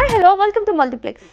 Hi hello welcome to multiplex.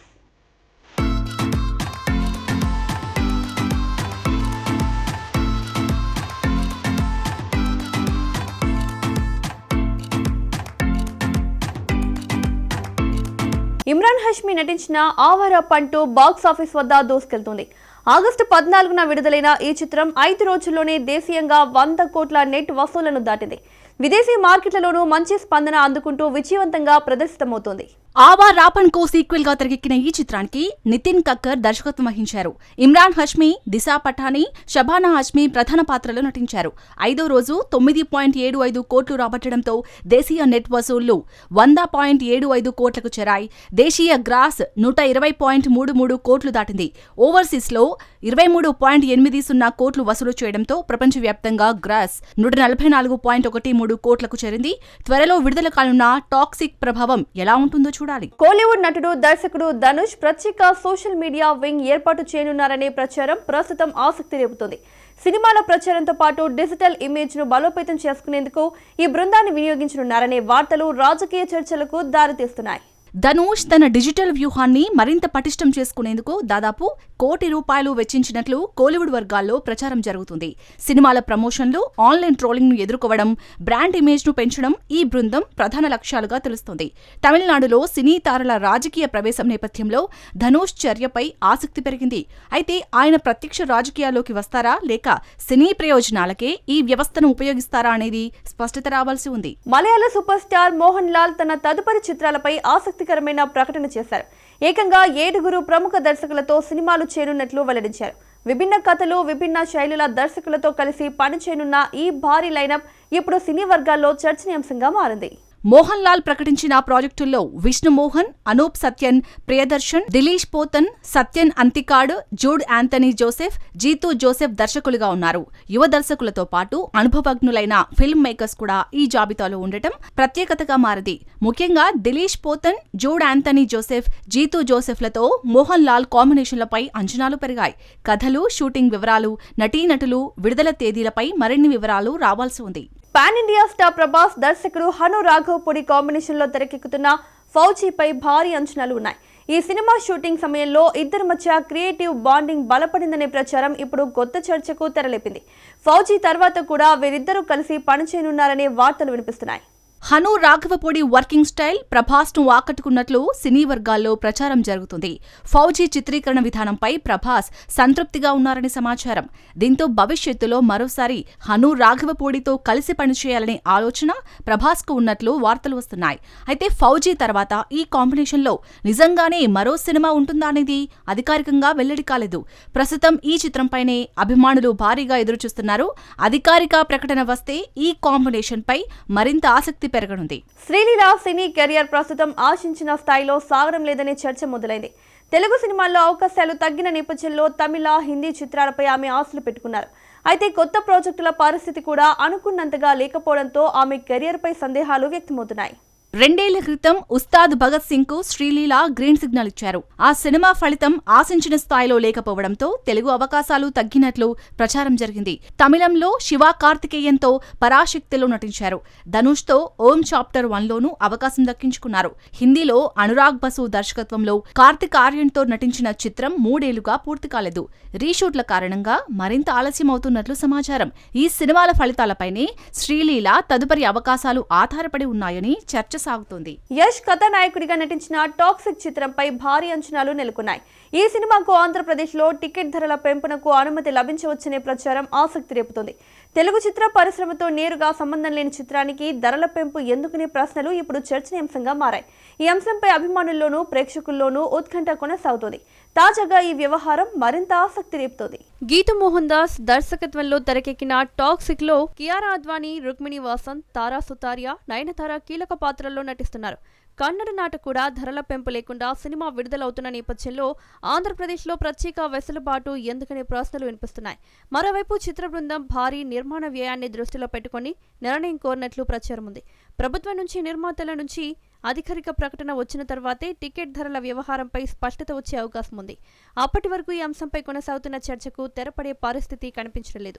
Imran Hashmi నటించిన Awara పంటూ box office వద్ద దూసుకెళ్తుంది. August 14న విడుదలైన ఈ చిత్రం 5 రోజుల్లోనే దేశీయంగా 100 కోట్ల నెట్ వసూళ్లను దాటింది. విదేశీ మార్కెట్లలోనూ మంచి స్పందన అందుకుంటూ విజయవంతంగా ప్రదర్శితమవుతోంది. ఆవా రాపన్ కో సీక్వెల్ గా తెరకెక్కిన ఈ చిత్రానికి నితిన్ కక్కర్ దర్శకత్వం వహించారు. ఇమ్రాన్ హష్మి, దిశా పఠానీ, షబానా హష్మి ప్రధాన పాత్రలో నటించారు. 5వ రోజు 9.75 కోట్లు రాబట్టడంతో దేశీయ నెట్ వసూళ్లు 100.75 కోట్లకు చేరాయి. దేశీయ గ్రాస్ 120.33 కోట్లు దాటింది. ఓవర్సీస్ లో 23.80 కోట్లు వసూలు చేయడంతో ప్రపంచవ్యాప్తంగా గ్రాస్ 144.13 కోట్లకు చేరింది. త్వరలో విడుదల కానున్న టాక్సిక్ ప్రభావం ఎలా ఉంటుందో చూడాలి. కోలీవుడ్ నటుడు, దర్శకుడు ధనుష్ ప్రత్యేక సోషల్ మీడియా వింగ్ ఏర్పాటు చేయనున్నారనే ప్రచారం ప్రస్తుతం ఆసక్తి రేపుతోంది. సినిమాల ప్రచారంతో పాటు డిజిటల్ ఇమేజ్ ను బలోపేతం చేసుకునేందుకు ఈ బృందాన్ని వినియోగించనున్నారనే వార్తలు రాజకీయ చర్చలకు దారితీస్తున్నాయి. ధనుష్ తన డిజిటల్ వ్యూహాన్ని మరింత పటిష్టం చేసుకునేందుకు దాదాపు ₹1 కోటి వెచ్చించినట్లు కోలీవుడ్ వర్గాల్లో ప్రచారం జరుగుతుంది. సినిమాల ప్రమోషన్లు, ఆన్లైన్ ట్రోలింగ్ ను ఎదుర్కోవడం, బ్రాండ్ ఇమేజ్ ను పెంచడం ఈ బృందం ప్రధాన లక్ష్యాలుగా తెలుస్తోంది. తమిళనాడులో సినీ తారల రాజకీయ ప్రవేశం నేపథ్యంలో ధనుష్ చర్యపై ఆసక్తి పెరిగింది. అయితే ఆయన ప్రత్యక్ష రాజకీయాల్లోకి వస్తారా లేక సినీ ప్రయోజనాలకే ఈ వ్యవస్థను ఉపయోగిస్తారా అనేది స్పష్టత రావాల్సి ఉంది. మలయాళ సూపర్ స్టార్ మోహన్ లాల్ తన తదుపరి చిత్రాలపై ఆసక్తికరమైన ప్రకటన చేశారు. ఏకంగా 7 ప్రముఖ దర్శకులతో సినిమాలు చేయనున్నట్లు వెల్లడించారు. విభిన్న కథలు, విభిన్న శైలుల దర్శకులతో కలిసి పనిచేయనున్న ఈ భారీ లైనప్ ఇప్పుడు సినీ వర్గాల్లో చర్చనీయాంశంగా మారింది. మోహన్ లాల్ ప్రకటించిన ప్రాజెక్టుల్లో విష్ణు మోహన్, అనూప్ సత్యన్, ప్రియదర్శన్, దిలీష్ పోతన్, సత్యన్ అంతికాడ్, జూడ్ యాంథనీ జోసెఫ్, జీతూ జోసెఫ్ దర్శకులుగా ఉన్నారు. యువ దర్శకులతో పాటు అనుభవజ్ఞులైన ఫిల్మ్ మేకర్స్ కూడా ఈ జాబితాలో ఉండటం ప్రత్యేకతగా మారింది. ముఖ్యంగా దిలీష్ పోతన్, జూడ్ యాంథనీ జోసెఫ్, జీతూ జోసెఫ్లతో మోహన్ లాల్ కాంబినేషన్లపై అంచనాలు పెరిగాయి. కథలు, షూటింగ్ వివరాలు, నటీనటులు, విడుదల తేదీలపై మరిన్ని వివరాలు రావాల్సి ఉంది. పాన్ ఇండియా స్టార్ ప్రభాస్, దర్శకుడు హను రాఘవపూడి కాంబినేషన్ లో తెరకెక్కుతున్న ఫౌజీపై భారీ అంచనాలు ఉన్నాయి. ఈ సినిమా షూటింగ్ సమయంలో ఇద్దరి మధ్య క్రియేటివ్ బాండింగ్ బలపడిందనే ప్రచారం ఇప్పుడు కొత్త చర్చకు తెరలేపింది. ఫౌజీ తర్వాత కూడా వీరిద్దరూ కలిసి పనిచేయనున్నారనే వార్తలు వినిపిస్తున్నాయి. హను రాఘవపూడి వర్కింగ్ స్టైల్ ప్రభాస్ ను ఆకట్టుకున్నట్లు సినీ వర్గాల్లో ప్రచారం జరుగుతుంది. ఫౌజీ చిత్రీకరణ విధానంపై ప్రభాస్ సంతృప్తిగా ఉన్నారని సమాచారం. దీంతో భవిష్యత్తులో మరోసారి హను రాఘవపూడితో కలిసి పనిచేయాలనే ఆలోచన ప్రభాస్ కు ఉన్నట్లు వార్తలు వస్తున్నాయి. అయితే ఫౌజీ తర్వాత ఈ కాంబినేషన్లో నిజంగానే మరో సినిమా ఉంటుందా అనేది అధికారికంగా వెల్లడి కాలేదు. ప్రస్తుతం ఈ చిత్రంపైనే అభిమానులు భారీగా ఎదురుచూస్తున్నారు. అధికారిక ప్రకటన వస్తే ఈ కాంబినేషన్ పై మరింత ఆసక్తి పెరగనుంది. శ్రీలీల సినీ కెరియర్ ప్రస్తుతం ఆశించిన స్థాయిలో సాగడం లేదనే చర్చ మొదలైంది. తెలుగు సినిమాల్లో అవకాశాలు తగ్గిన నేపథ్యంలో తమిళ, హిందీ చిత్రాలపై ఆమె ఆశలు పెట్టుకున్నారు. అయితే కొత్త ప్రాజెక్టుల పరిస్థితి కూడా అనుకున్నంతగా లేకపోవడంతో ఆమె కెరియర్పై సందేహాలు వ్యక్తమవుతున్నాయి. 2 ఏళ్ల క్రితం ఉస్తాద్ భగత్ సింగ్ కు శ్రీలీల గ్రీన్ సిగ్నల్ ఇచ్చారు. ఆ సినిమా ఫలితం ఆశించిన స్థాయిలో లేకపోవడంతో తెలుగు అవకాశాలు తగ్గినట్లు ప్రచారం జరిగింది. తమిళంలో శివ కార్తికేయన్తో పరాశక్తిలో నటించారు. ధనుష్ తో ఓం చాప్టర్ 1లోనూ అవకాశం దక్కించుకున్నారు. హిందీలో అనురాగ్ బసు దర్శకత్వంలో కార్తిక్ ఆర్యన్తో నటించిన చిత్రం 3 ఏళ్లుగా పూర్తి కాలేదు. రీషూట్ల కారణంగా మరింత ఆలస్యం అవుతున్నట్లు సమాచారం. ఈ సినిమాల ఫలితాలపైనే శ్రీలీల తదుపరి అవకాశాలు ఆధారపడి ఉన్నాయని చర్చ సాగుతోంది. యష్ కథానాయకుడిగా నటించిన టాక్సిక్ చిత్రంపై భారీ అంచనాలు నెలకొన్నాయి. ఈ సినిమాకు ఆంధ్రప్రదేశ్లో టికెట్ ధరల పెంపునకు అనుమతి లభించవచ్చనే ప్రచారం ఆసక్తి రేపుతోంది. తెలుగు చిత్ర పరిశ్రమతో నేరుగా సంబంధం లేని చిత్రానికి ధరల పెంపు ఎందుకనే ప్రశ్నలు ఇప్పుడు చర్చనీయాంశంగా మారాయి. ఈ అంశంపై అభిమానుల్లోనూ ప్రేక్షకుల్లోనూ ఉత్కంఠ కొనసాగుతోంది. తాజాగా ఈ వ్యవహారం మరింత ఆసక్తి రేపుతోంది. గీతూ మోహన్ దాస్ దర్శకత్వంలో తెరకెక్కిన టాక్సిక్ లో కియారా అద్వానీ, రుక్మిణి వాసంత్, తారా సుతారియా, నయనతార కీలక పాత్రల్లో నటిస్తున్నారు. కన్నడ నాట కూడా ధరల పెంపు లేకుండా సినిమా విడుదలవుతున్న నేపథ్యంలో ఆంధ్రప్రదేశ్లో ప్రత్యేక వెసులుబాటు ఎందుకనే ప్రశ్నలు వినిపిస్తున్నాయి. మరోవైపు చిత్ర బృందం భారీ నిర్మాణ వ్యయాన్ని దృష్టిలో పెట్టుకుని నిర్ణయం కోరినట్లు ప్రచారం ఉంది. ప్రభుత్వం నుంచి, నిర్మాతల నుంచి అధికారిక ప్రకటన వచ్చిన తర్వాతే టికెట్ ధరల వ్యవహారంపై స్పష్టత వచ్చే అవకాశం ఉంది. అప్పటి వరకు ఈ అంశంపై కొనసాగుతున్న చర్చకు తెరపడే పరిస్థితి కనిపించడం లేదు.